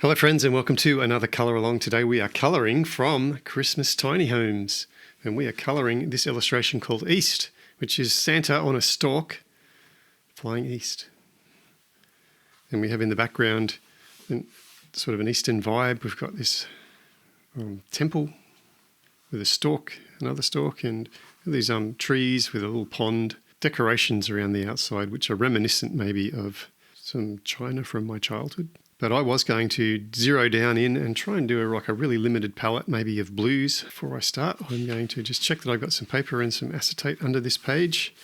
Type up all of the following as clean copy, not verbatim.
Hello friends and welcome to another colour along. Today we are colouring from Christmas Tiny Homes and we are colouring this illustration called East, which is Santa on a stork flying east. And we have in the background sort of an eastern vibe. We've got this temple with a stork, another stork, and these trees with a little pond, decorations around the outside which are reminiscent maybe of some china from my childhood. But I was going to zero down in and try and do a really limited palette, maybe of blues. Before I start, I'm going to just check that I've got some paper and some acetate under this page.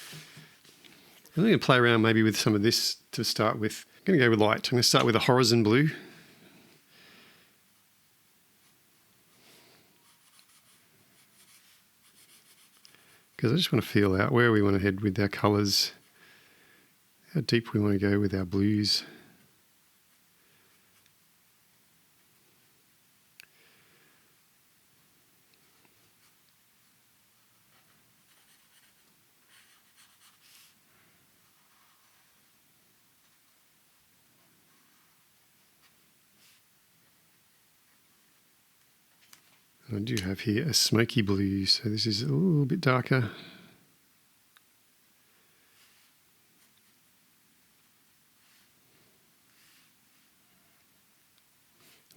I'm going to play around maybe with some of this to start with. I'm going to go with light. I'm going to start with a horizon blue. Because I just want to feel out where we want to head with our colours, how deep we want to go with our blues. I do have here a smoky blue, so this is a little bit darker.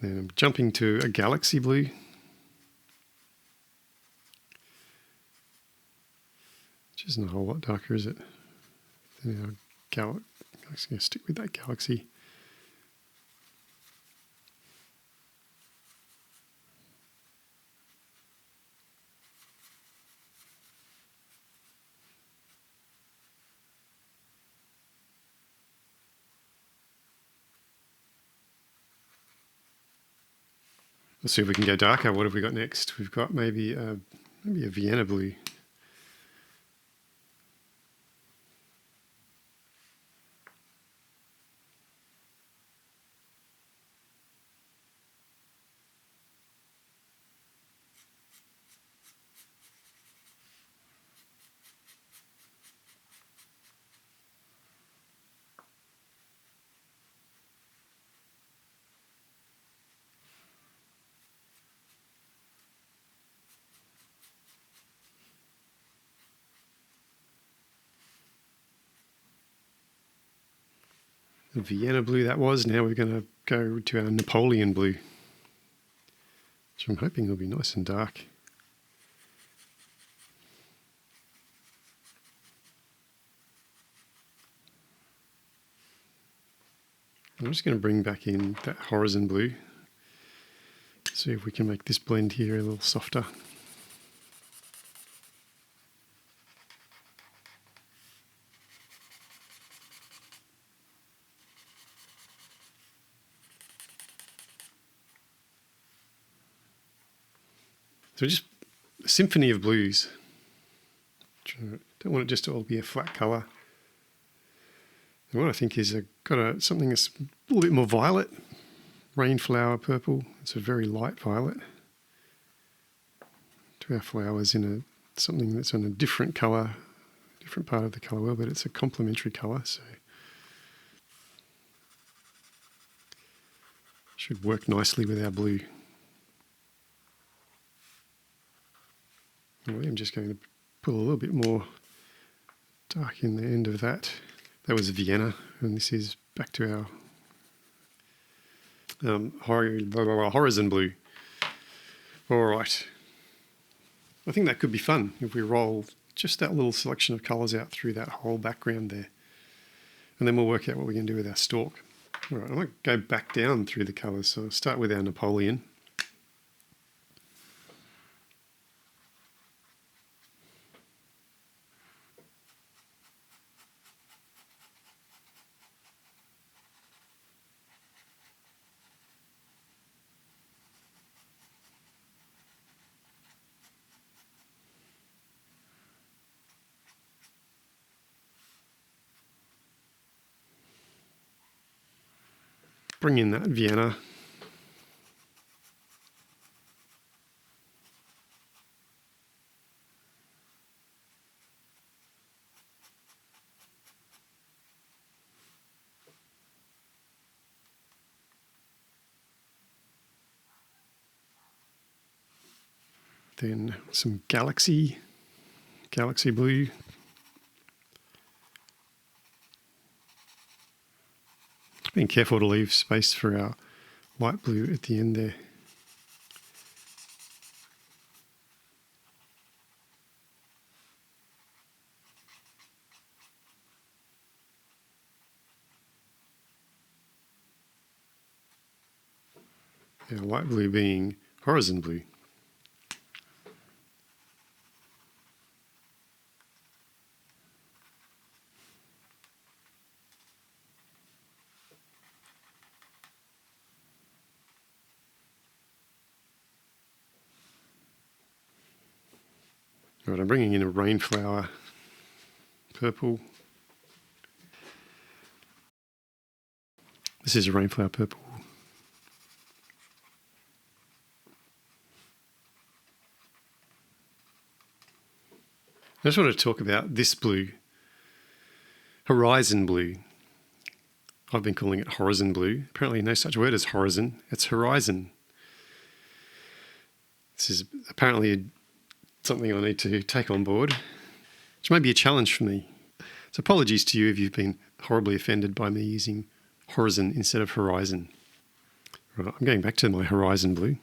Then I'm jumping to a galaxy blue. Which isn't a whole lot darker, is it? Then I'm just going to stick with that galaxy. Let's see if we can go darker. What have we got next? We've got maybe a Vienna blue. The Vienna blue that was. Now we're going to go to our Napoleon blue, which I'm hoping will be nice and dark. I'm just going to bring back in that horizon blue. See if we can make this blend here a little softer. So just a symphony of blues. Don't want it just to all be a flat colour. And what I think is got something that's a little bit more violet. Rainflower purple. It's a very light violet. To our flowers in something that's on a different colour, different part of the colour wheel, but it's a complementary colour, so should work nicely with our blue. I'm just going to put a little bit more dark in the end of that. That was Vienna, and this is back to our horizon blue. All right. I think that could be fun if we roll just that little selection of colours out through that whole background there. And then we'll work out what we're going to do with our stork. All right, I might go back down through the colours. So I'll start with our Napoleon. Bring in that Vienna. Then some galaxy blue. Being careful to leave space for our light blue at the end there. Our light blue being horizon blue. All right, I'm bringing in a rainflower purple. This is a rainflower purple. I just want to talk about this blue, horizon blue. I've been calling it horizon blue. Apparently no such word as horizon, it's horizon. This is apparently something I need to take on board, which may be a challenge for me. So apologies to you if you've been horribly offended by me using horizon instead of horizon. Right, I'm going back to my horizon blue.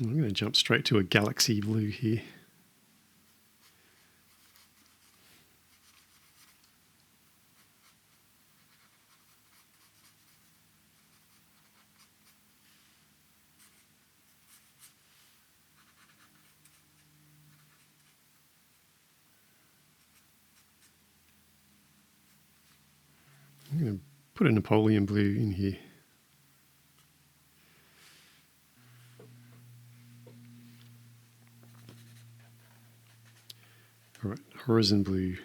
I'm going to jump straight to a galaxy blue here. I'm going to put a Napoleon blue in here. All right, horizon blue.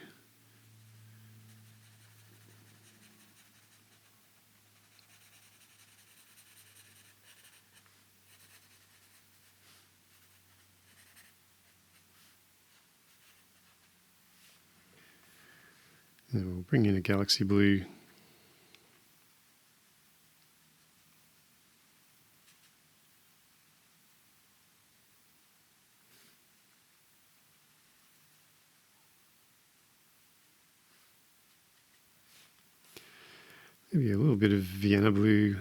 Then we'll bring in a galaxy blue. Maybe a little bit of Vienna blue.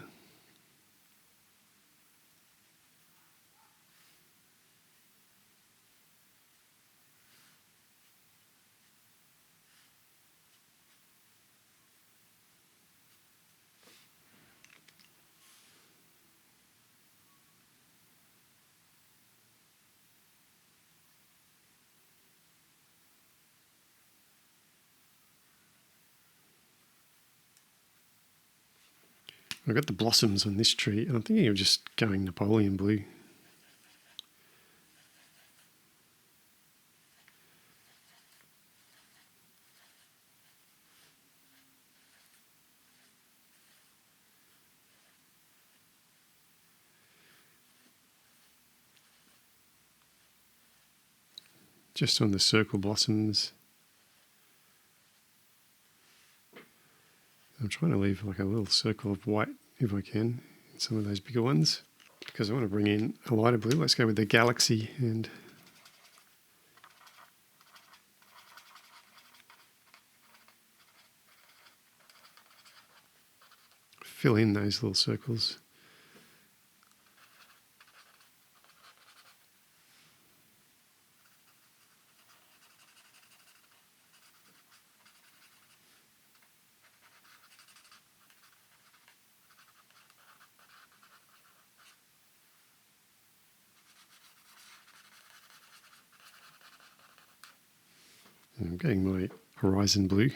I've got the blossoms on this tree, and I'm thinking of just going Napoleon blue. Just on the circle blossoms. I'm trying to leave like a little circle of white if I can in some of those bigger ones, because I want to bring in a lighter blue. Let's go with the galaxy and fill in those little circles. I'm getting my horizon blue.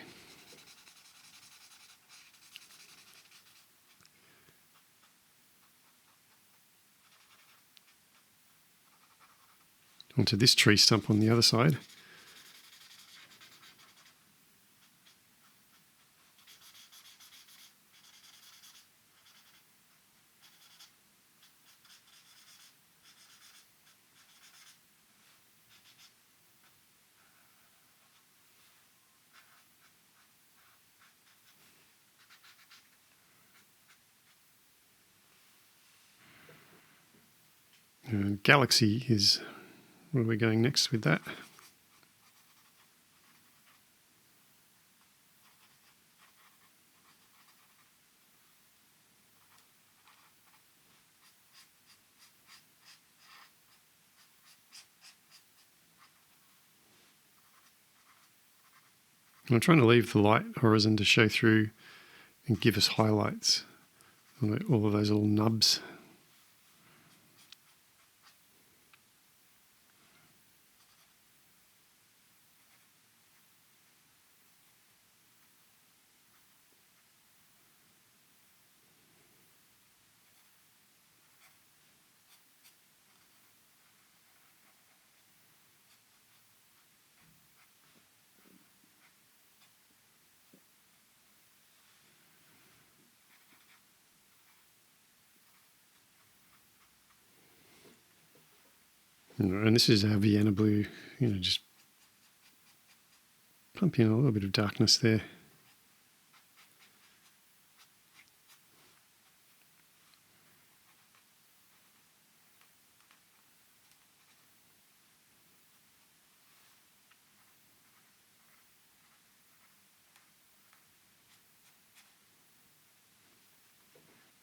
Onto this tree stump on the other side. Galaxy is where we're going next with that. I'm trying to leave the light horizon to show through and give us highlights on all of those little nubs. And this is our Vienna blue, just pump in a little bit of darkness there.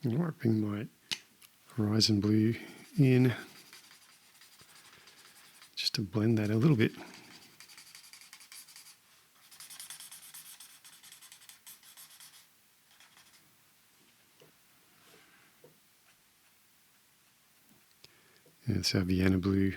I might bring my horizon blue in just to blend that a little bit. That's our Vienna blue.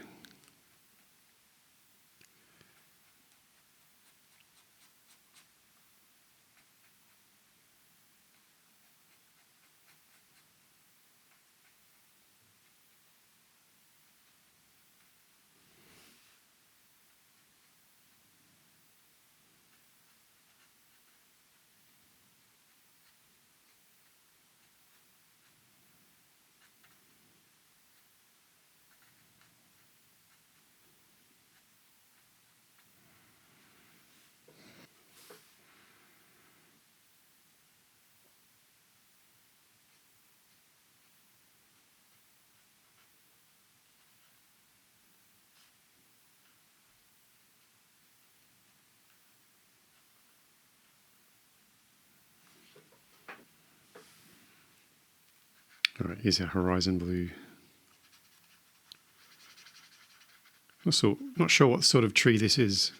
All right, here's our horizon blue. Also, not sure what sort of tree this is.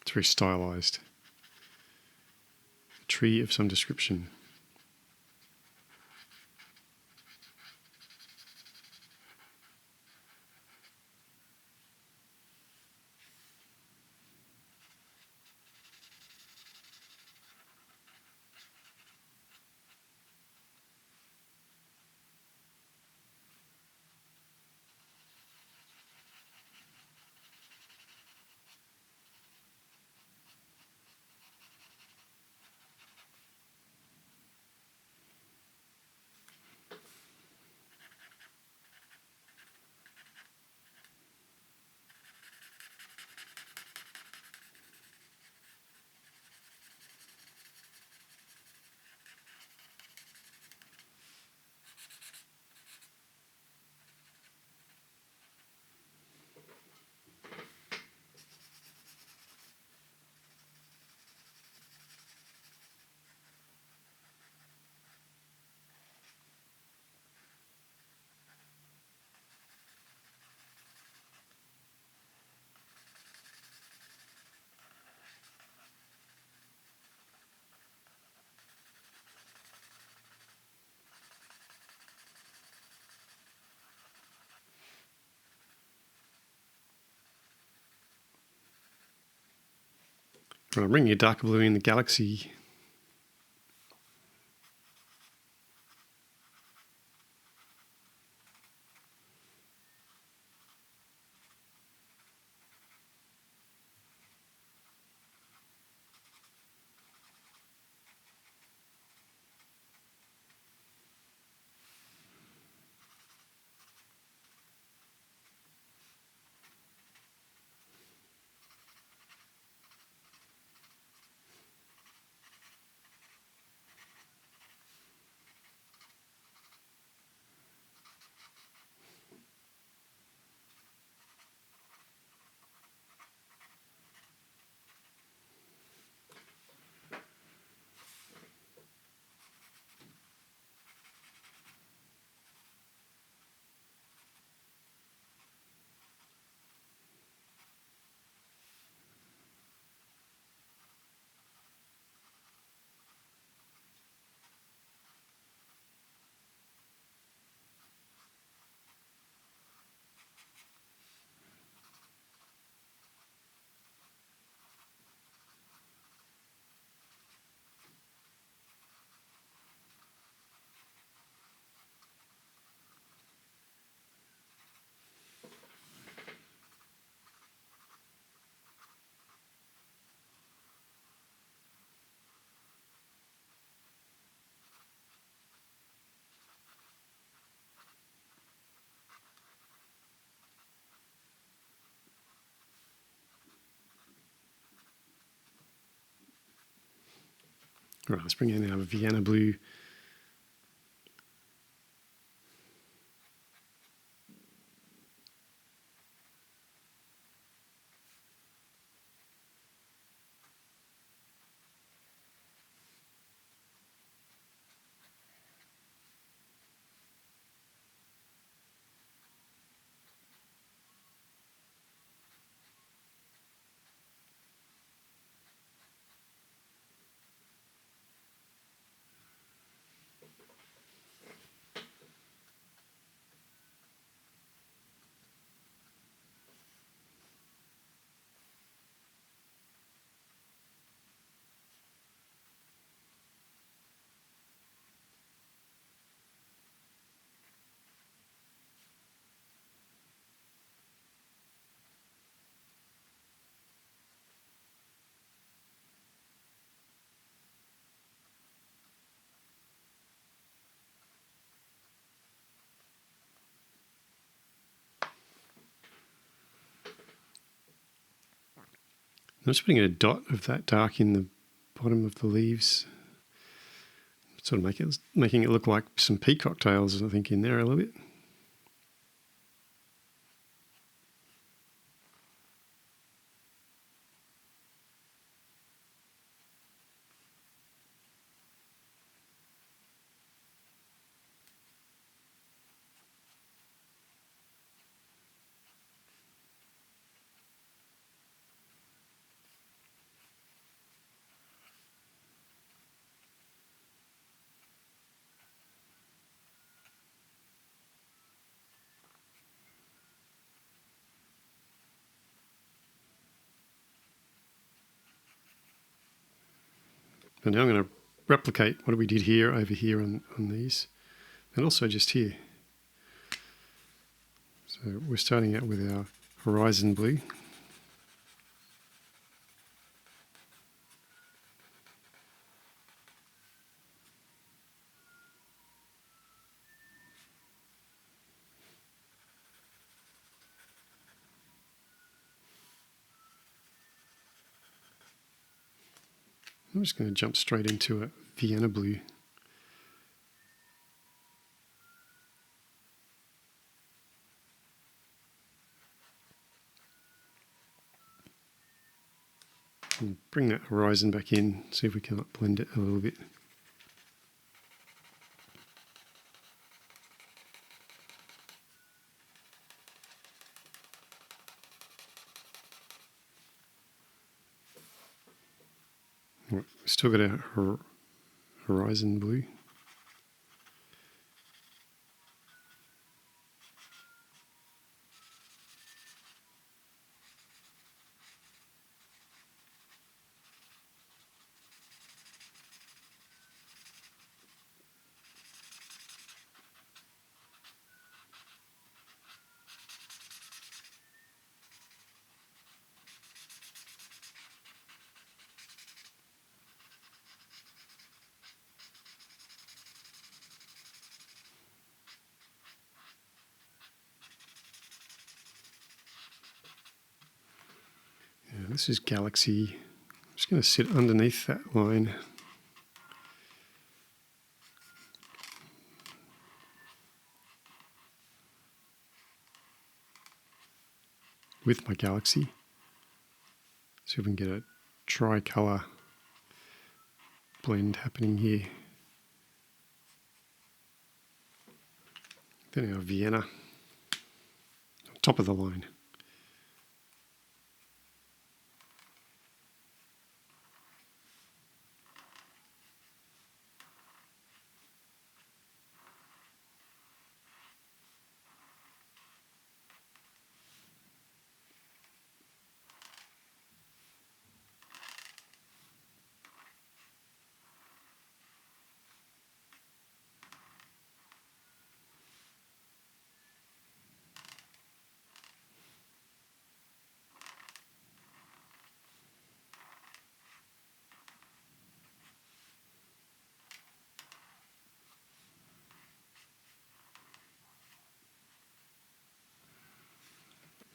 It's very stylized. A tree of some description. Right, I'm bringing a darker blue in the Galaxy. All right, let's bring in our Vienna blue. I'm just putting a dot of that dark in the bottom of the leaves, sort of making it look like some peacock tails, I think, in there a little bit. And now I'm going to replicate what we did here over here on these, and also just here. So we're starting out with our horizon blue. I'm just going to jump straight into a Vienna blue. And bring that horizon back in, see if we can blend it a little bit. Right, we've still got our horizon blue. Yeah, this is Galaxy. I'm just going to sit underneath that line. With my Galaxy. See if we can get a tricolour blend happening here. Then our Vienna, top of the line.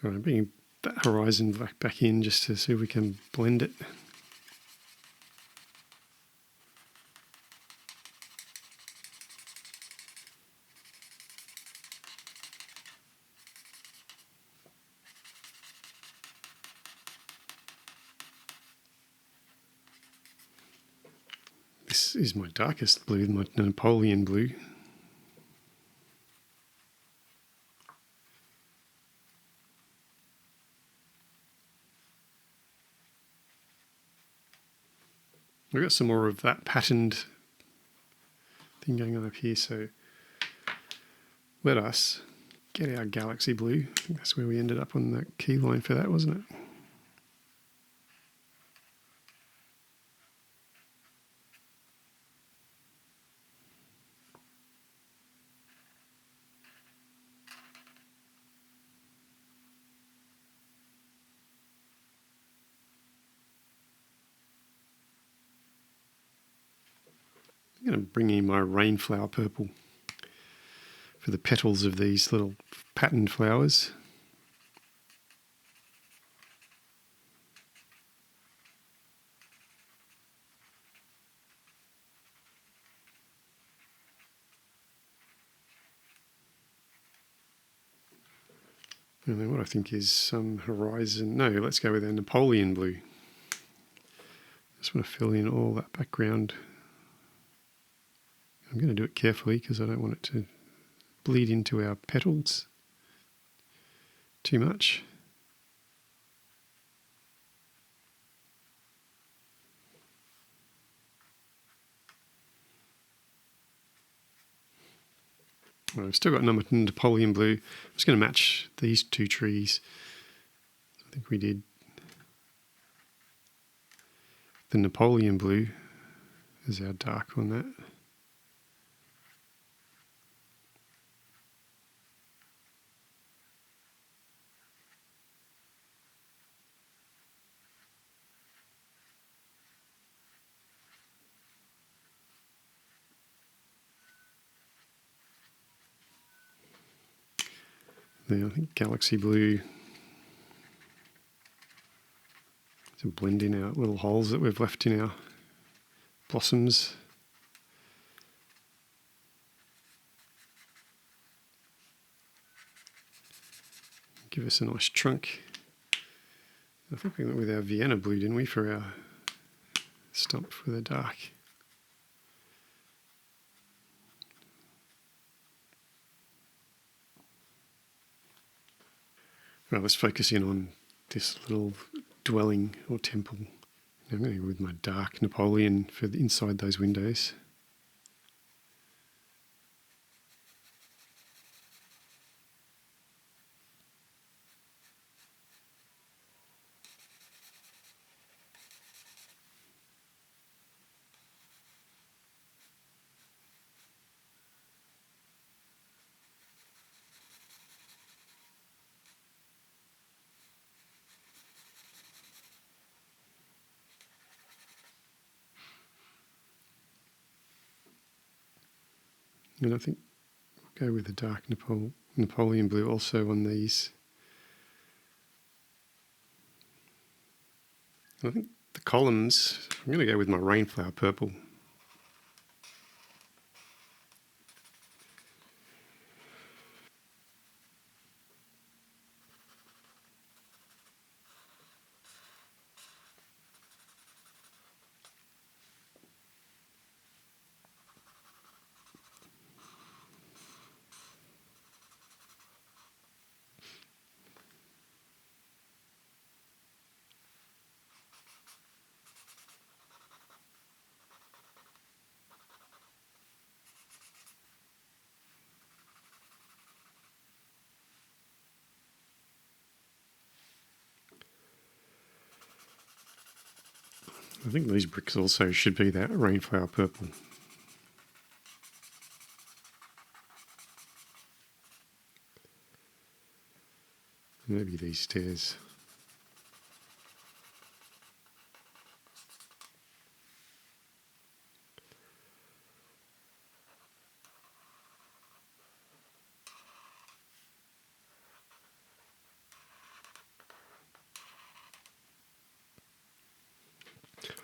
All right, bringing that horizon back in just to see if we can blend it. is my darkest blue, my Napoleon blue. We've got some more of that patterned thing going on up here, so let us get our galaxy blue. I think that's where we ended up on the key line for that, wasn't it? I'm going to bring in my rainflower purple for the petals of these little patterned flowers. And then what I think is some horizon. No, let's go with our Napoleon blue. Just want to fill in all that background. I'm going to do it carefully because I don't want it to bleed into our petals too much. Well, I've still got Napoleon blue. I'm just going to match these two trees. I think we did the Napoleon blue as our dark on that. There, I think galaxy blue to blend in our little holes that we've left in our blossoms. Give us a nice trunk. I think we went with our Vienna blue, didn't we, for our stump for the dark. Right, let's focus in on this little dwelling or temple. I'm going to go with my dark Napoleon for inside those windows. And I think we'll go with the dark Napoleon blue also on these. I think the columns, I'm going to go with my rainflower purple. I think these bricks also should be that rainflower purple. Maybe these stairs.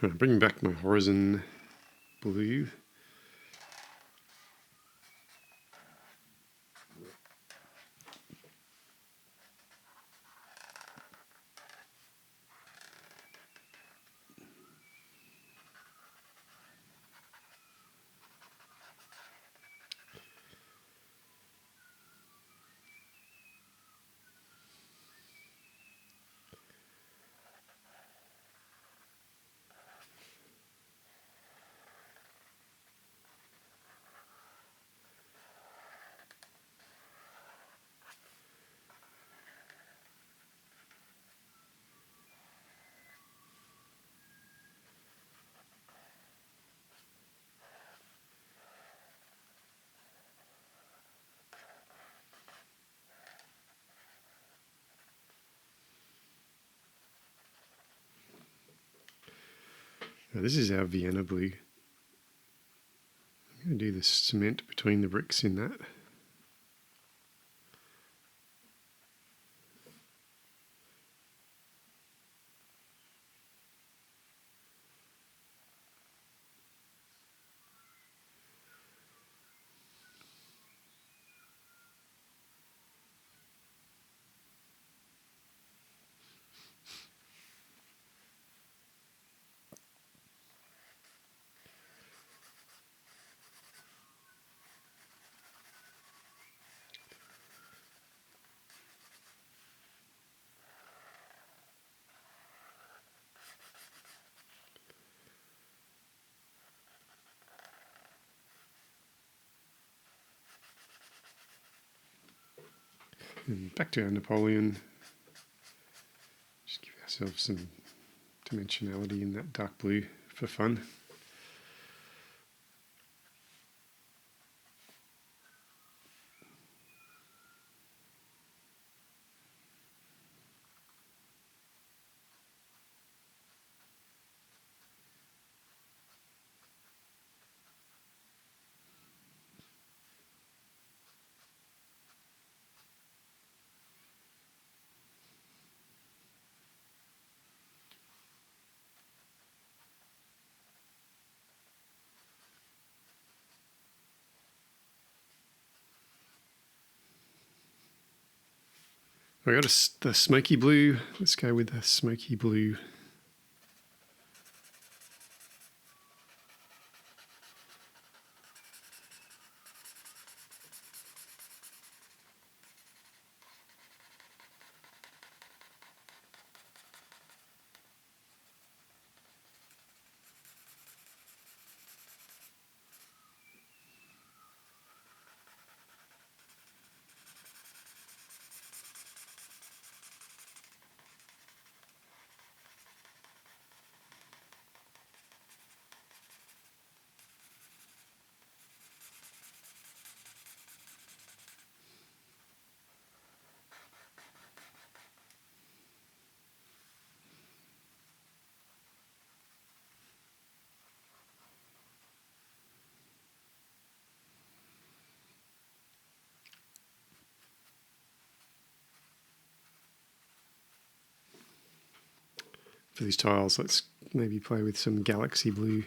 Right, bringing back my horizon blue. Now this is our Vienna blue. I'm going to do the cement between the bricks in that. And back to our Napoleon. Just give ourselves some dimensionality in that dark blue for fun. I got the smoky blue. Let's go with the smoky blue. For these tiles, let's maybe play with some galaxy blue.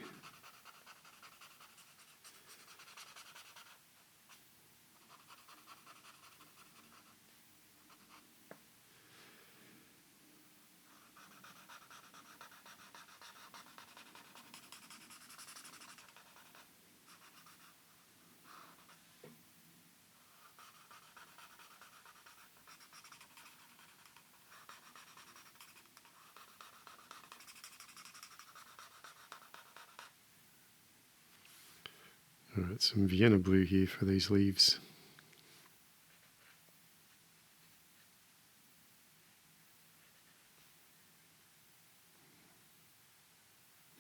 All right, some Vienna blue here for these leaves.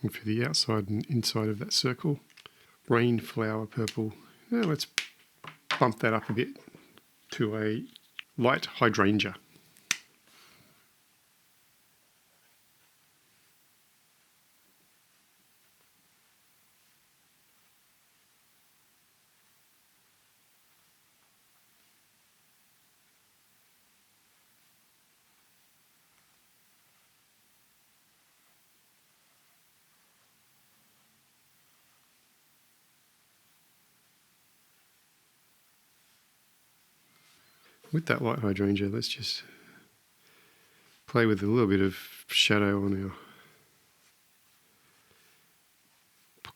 And for the outside and inside of that circle, rainflower purple. Now let's bump that up a bit to a light hydrangea. With that light hydrangea, let's just play with a little bit of shadow on our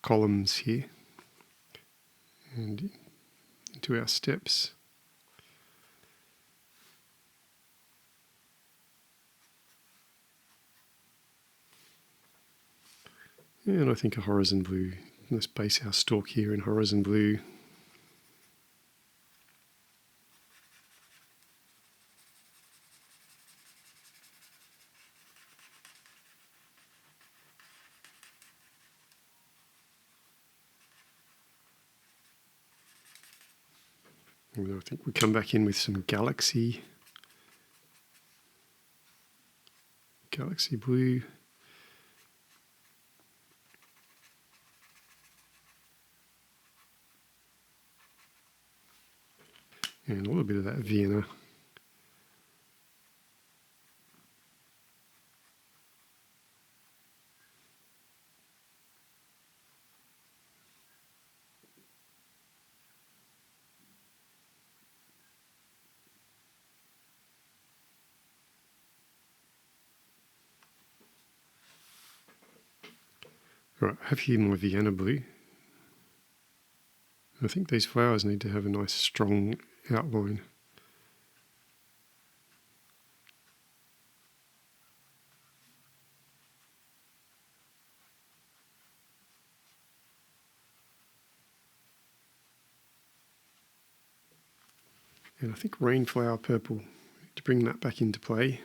columns here and into our steps. And I think a horizon blue. Let's base our Stork here in horizon blue. And I think we come back in with some galaxy blue. And a little bit of that Vienna. Right, I have here my Vienna blue. I think these flowers need to have a nice strong outline. And I think rainflower purple, to bring that back into play.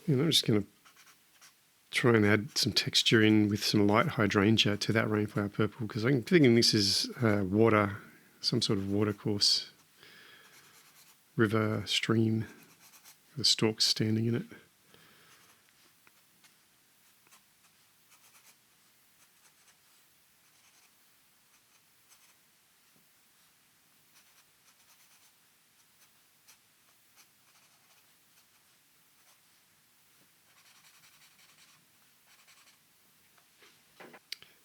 And I'm just going to try and add some texture in with some light hydrangea to that rainflower purple, because I'm thinking this is water, some sort of watercourse, river, stream, the storks standing in it.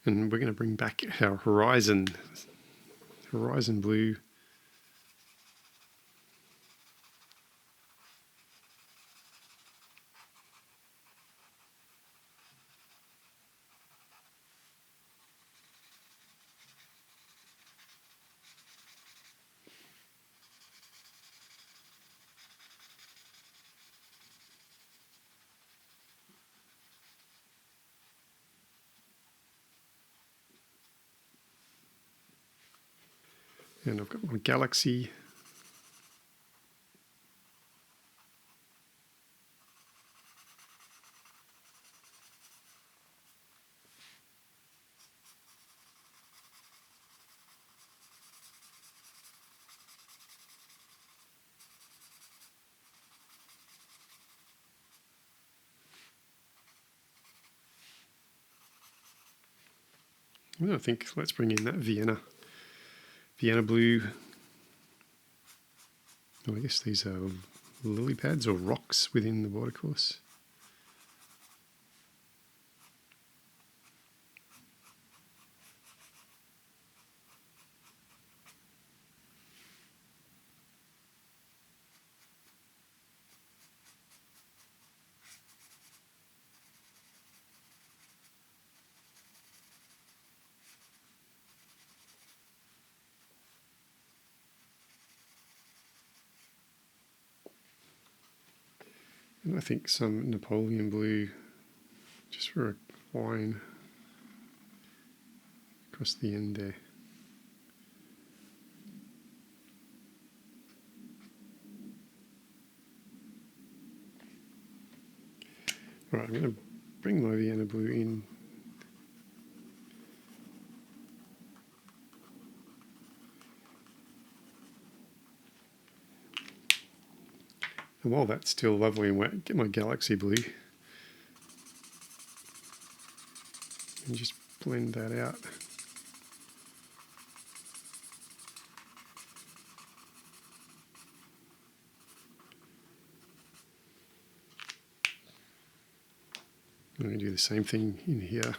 And we're going to bring back our horizon blue. And I've got my galaxy. Well, I think let's bring in that Vienna blue. Oh, I guess these are lily pads or rocks within the watercourse. And I think some Napoleon blue, just for a line across the end there. Right, I'm going to bring my Vienna blue in. And while that's still lovely and wet, get my galaxy blue and just blend that out. I'm going to do the same thing in here. I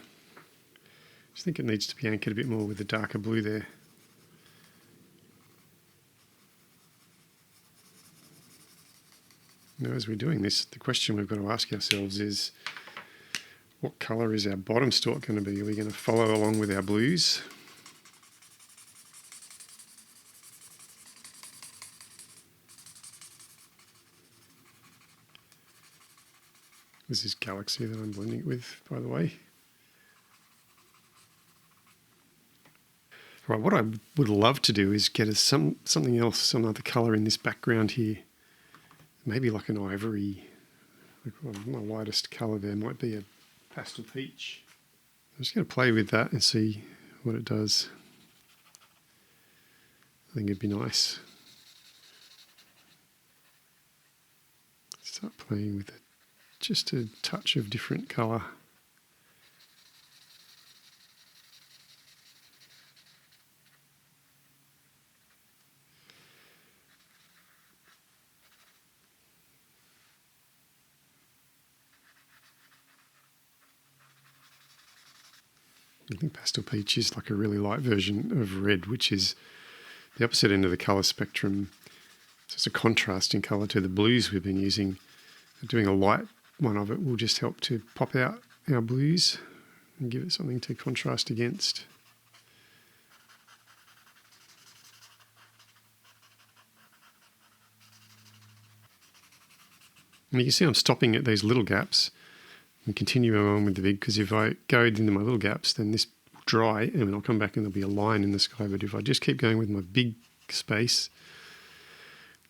just think it needs to be anchored a bit more with the darker blue there. Now, as we're doing this, the question we've got to ask ourselves is, what colour is our bottom stork going to be? Are we going to follow along with our blues? This is Galaxy that I'm blending it with, by the way. Right, what I would love to do is get something else, some other colour in this background here. Maybe like an ivory. My lightest colour there might be a pastel peach. I'm just going to play with that and see what it does. I think it'd be nice. Start playing with it. Just a touch of different colour. I think pastel peach is like a really light version of red, which is the opposite end of the colour spectrum. So it's a contrasting colour to the blues we've been using. Doing a light one of it will just help to pop out our blues and give it something to contrast against. And you can see I'm stopping at these little gaps and continuing on with the big, because if I go into my little gaps, then this will dry and then I'll come back and there'll be a line in the sky. But if I just keep going with my big space,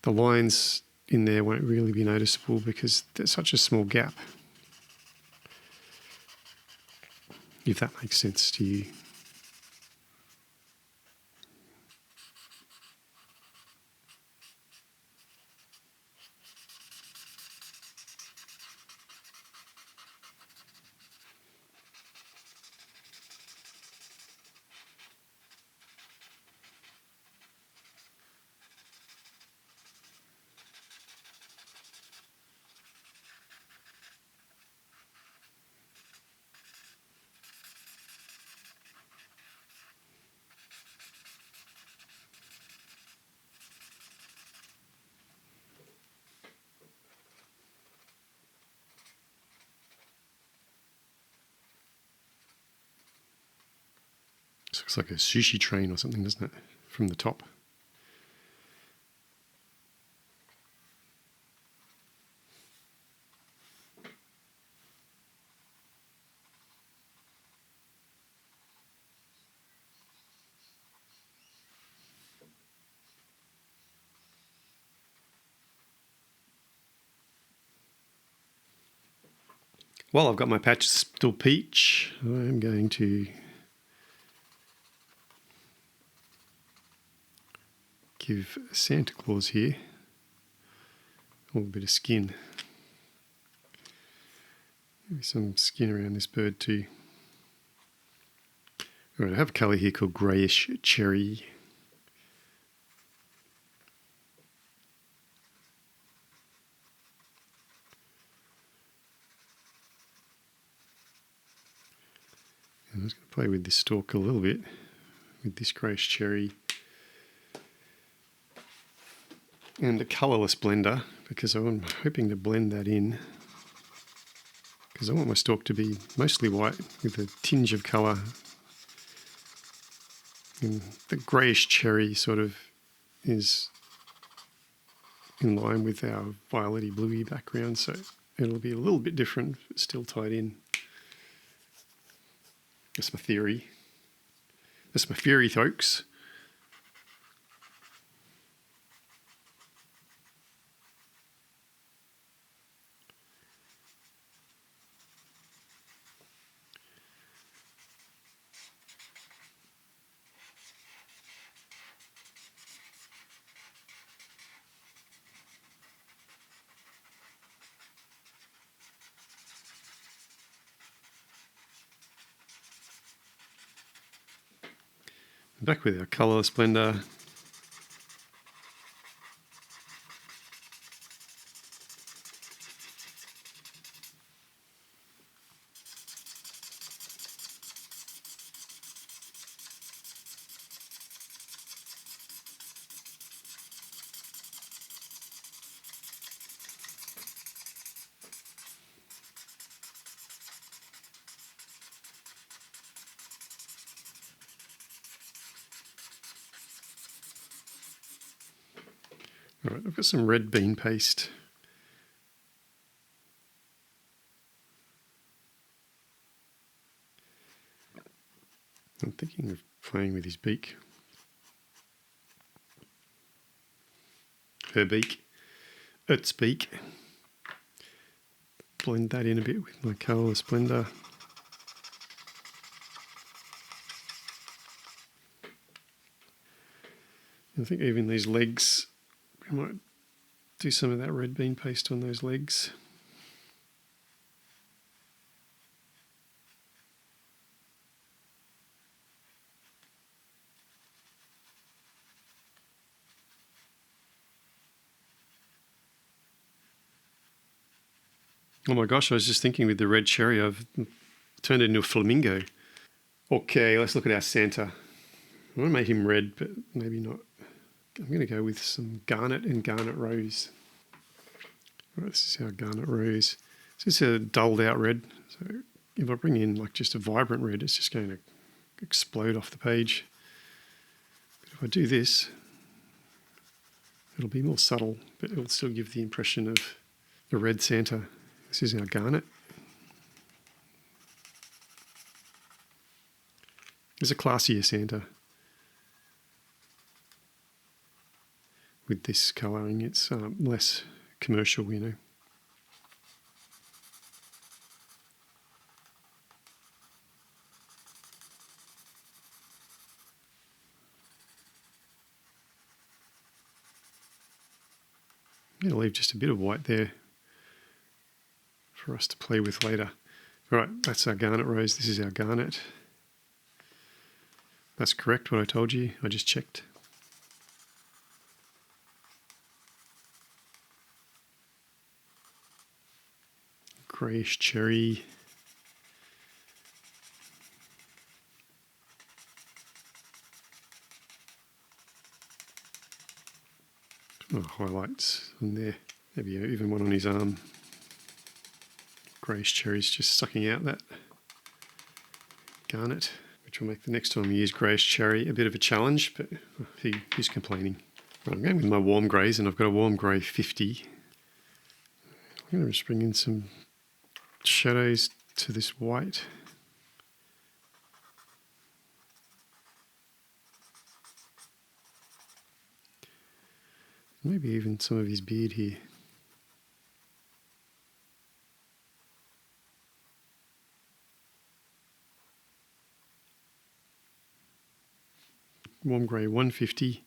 the lines in there won't really be noticeable because there's such a small gap. If that makes sense to you. This looks like a sushi train or something, doesn't it? From the top. While I've got my pastel peach, I'm going to give Santa Claus here a little bit of skin. Maybe some skin around this bird too. All right, I have a colour here called greyish cherry. I'm just going to play with this stalk a little bit with this greyish cherry and a Colorless Blender, because I'm hoping to blend that in, because I want my stalk to be mostly white with a tinge of colour. And the greyish cherry sort of is in line with our violety bluey background, so it'll be a little bit different, but still tied in. That's my theory. That's my theory, folks. Back with our Colorless Blender. All right, I've got some red bean paste. I'm thinking of playing with his beak. Her beak. Its beak. Blend that in a bit with my Colorless Blender. I think even these legs, I might do some of that red bean paste on those legs. Oh my gosh, I was just thinking with the red cherry, I've turned it into a flamingo. Okay, let's look at our Santa. I want to make him red, but maybe not. I'm going to go with some garnet and garnet rose. All right, this is our garnet rose. So it's a dulled out red. So if I bring in like just a vibrant red, it's just going to explode off the page. But if I do this, it'll be more subtle, but it'll still give the impression of a red Santa. This is our garnet. It's a classier Santa. With this colouring, it's less commercial, you know. I'm going to leave just a bit of white there for us to play with later. All right, that's our garnet rose. This is our garnet. That's correct, what I told you. I just checked. Greyish cherry. Oh, highlights on there. Maybe even one on his arm. Greyish cherry's just sucking out that garnet, which will make the next time we use greyish cherry a bit of a challenge, but he's complaining. Right, I'm going with my warm greys, and I've got a warm grey 50. I'm going to just bring in some shadows to this white. Maybe even some of his beard here. Warm grey 150.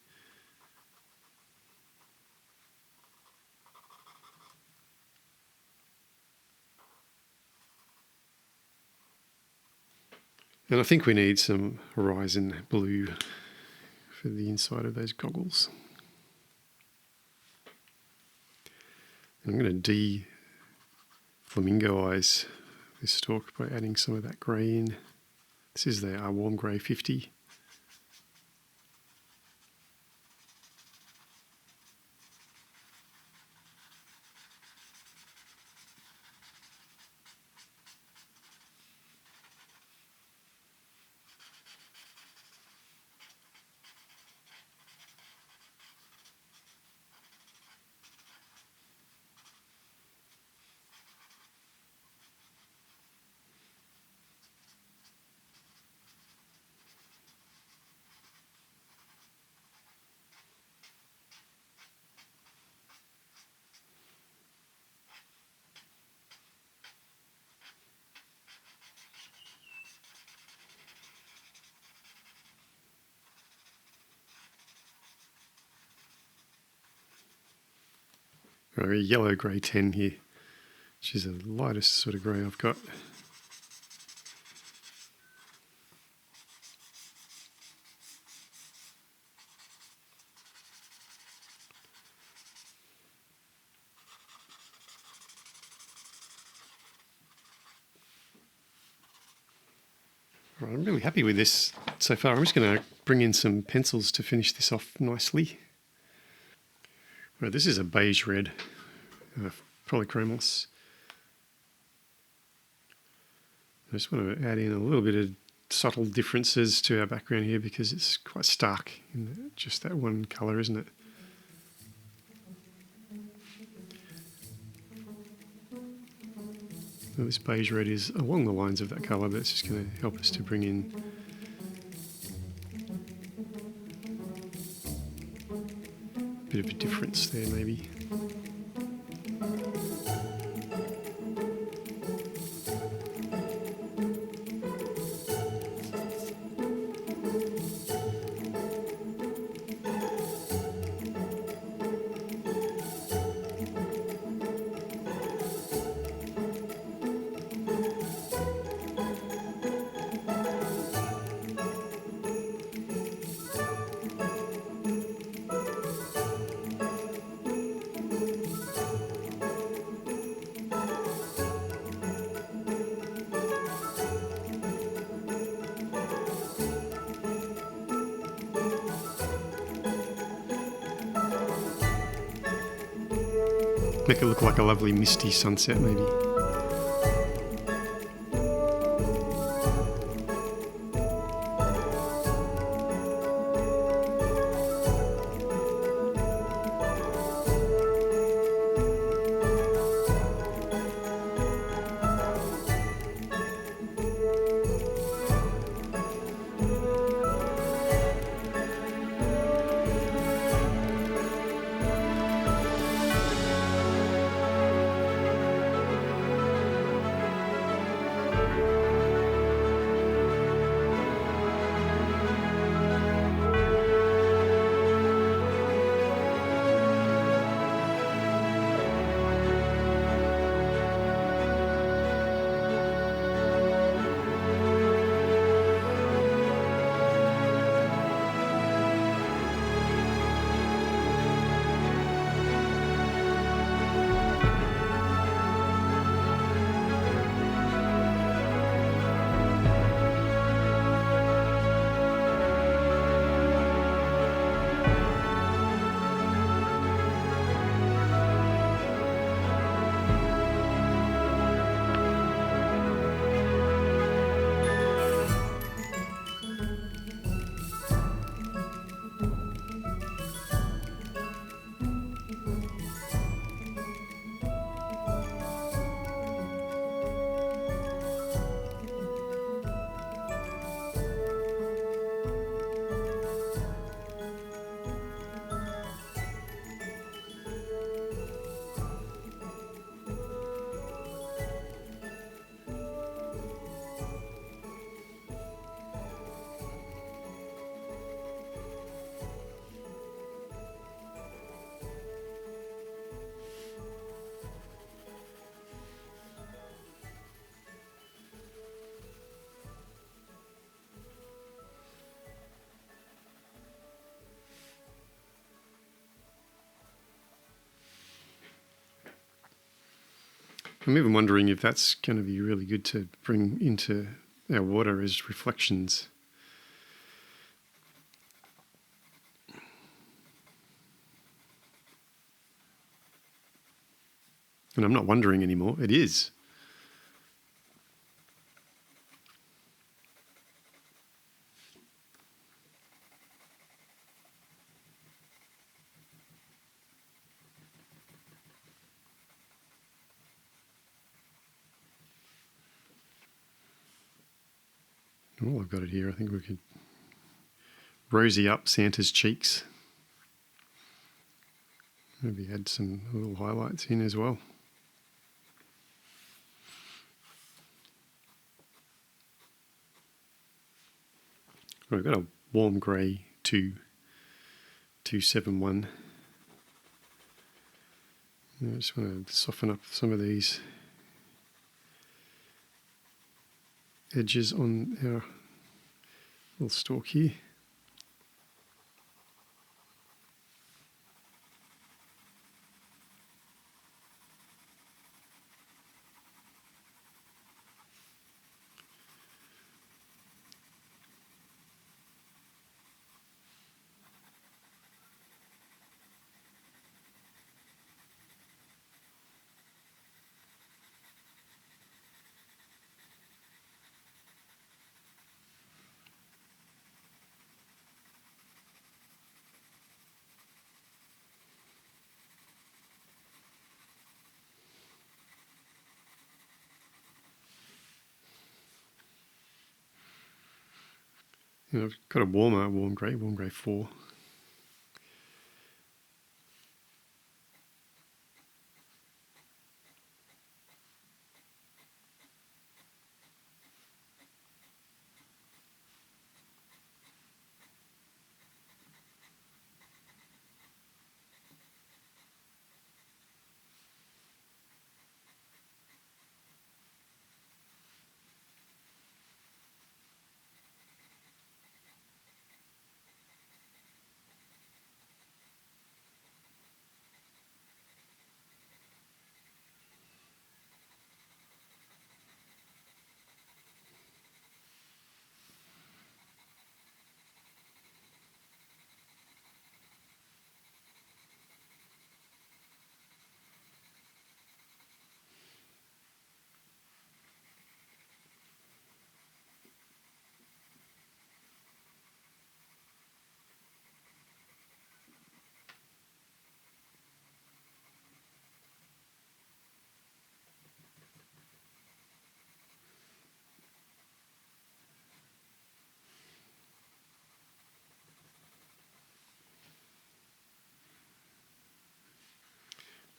And I think we need some horizon blue for the inside of those goggles. And I'm going to de-flamingoize this Stork by adding some of that grey in. This is our warm grey 50. Or a yellow grey 10 here, which is the lightest sort of grey I've got. Right, I'm really happy with this so far. I'm just going to bring in some pencils to finish this off nicely. Right, this is a beige red, Polychromos. I just want to add in a little bit of subtle differences to our background here because it's quite stark in just that one colour, isn't it? Well, this beige red is along the lines of that colour, but it's just going to help us to bring in a bit of a difference there maybe. Make it look like a lovely misty sunset maybe. I'm even wondering if that's going to be really good to bring into our water as reflections. And I'm not wondering anymore, it is. Oh, I've got it here. I think we could rosy up Santa's cheeks. Maybe add some little highlights in as well. We've got a warm grey 271. I just want to soften up some of these edges on our little stalk here. And I've got a warm grey 4.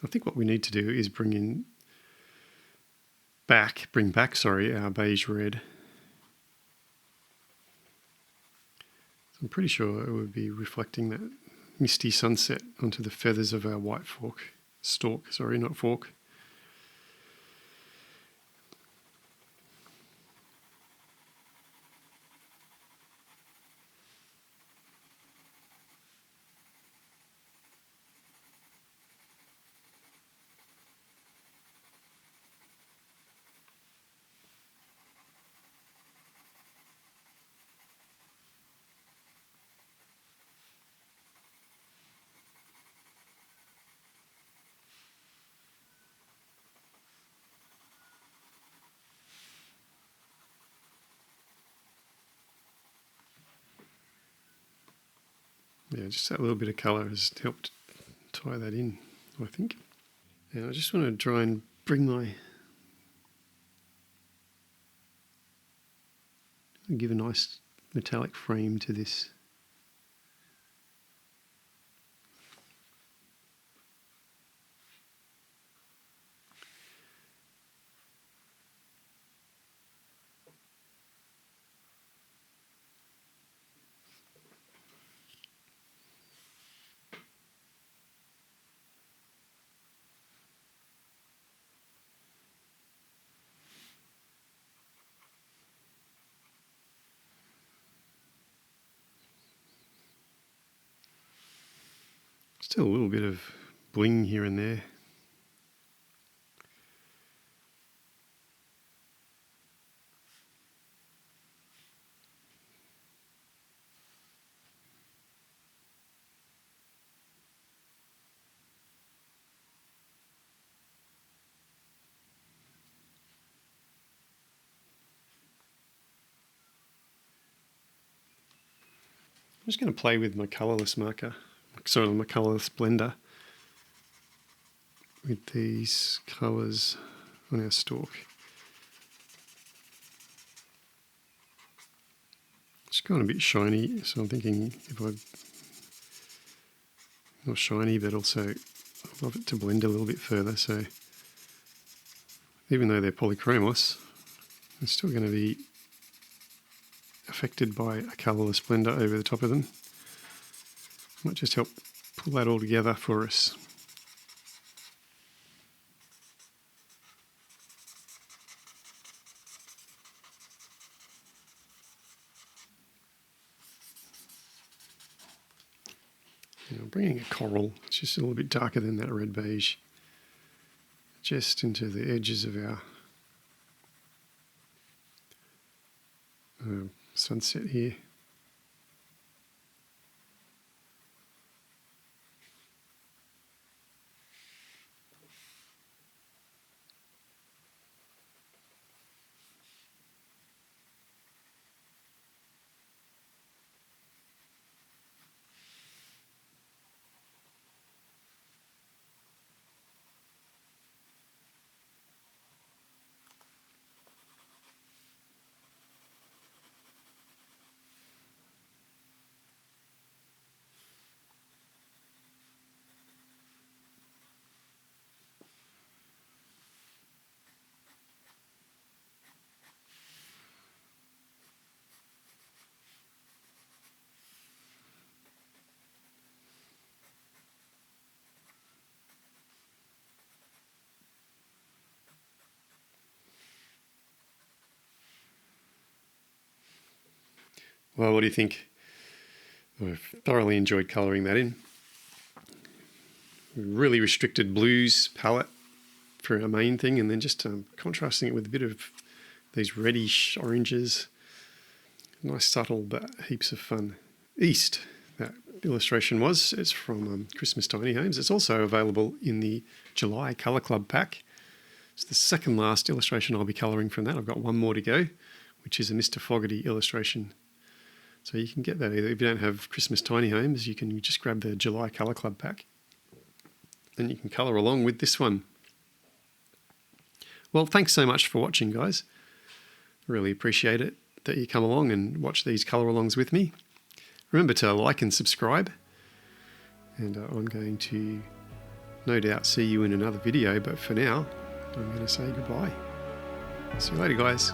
I think what we need to do is bring back, our beige red. I'm pretty sure it would be reflecting that misty sunset onto the feathers of our white stork, sorry, not fork. Yeah, just that little bit of colour has helped tie that in, I think. And I just want to try and give a nice metallic frame to this. Still a little bit of bling here and there. I'm just going to play with my colourless marker, sorry, my colourless blender with these colours on our stork. It's gone a bit shiny, so I'm thinking not shiny, but also I'd love it to blend a little bit further. So even though they're Polychromos, they're still going to be affected by a colourless blender over the top of them. Might just help pull that all together for us. I'm bringing a coral, it's just a little bit darker than that red beige, just into the edges of our sunset here. Well, what do you think? I've thoroughly enjoyed colouring that in. Really restricted blues palette for our main thing, and then just contrasting it with a bit of these reddish oranges. Nice, subtle, but heaps of fun. East, that illustration was. It's from Christmas Tiny Homes. It's also available in the July Colour Club pack. It's the second last illustration I'll be colouring from that. I've got one more to go, which is a Mr. Fogarty illustration. So you can get that either. If you don't have Christmas Tiny Homes, you can just grab the July Colour Club pack. And you can colour along with this one. Well, thanks so much for watching, guys. Really appreciate it that you come along and watch these colour alongs with me. Remember to like and subscribe. And I'm going to no doubt see you in another video, but for now, I'm going to say goodbye. See you later, guys.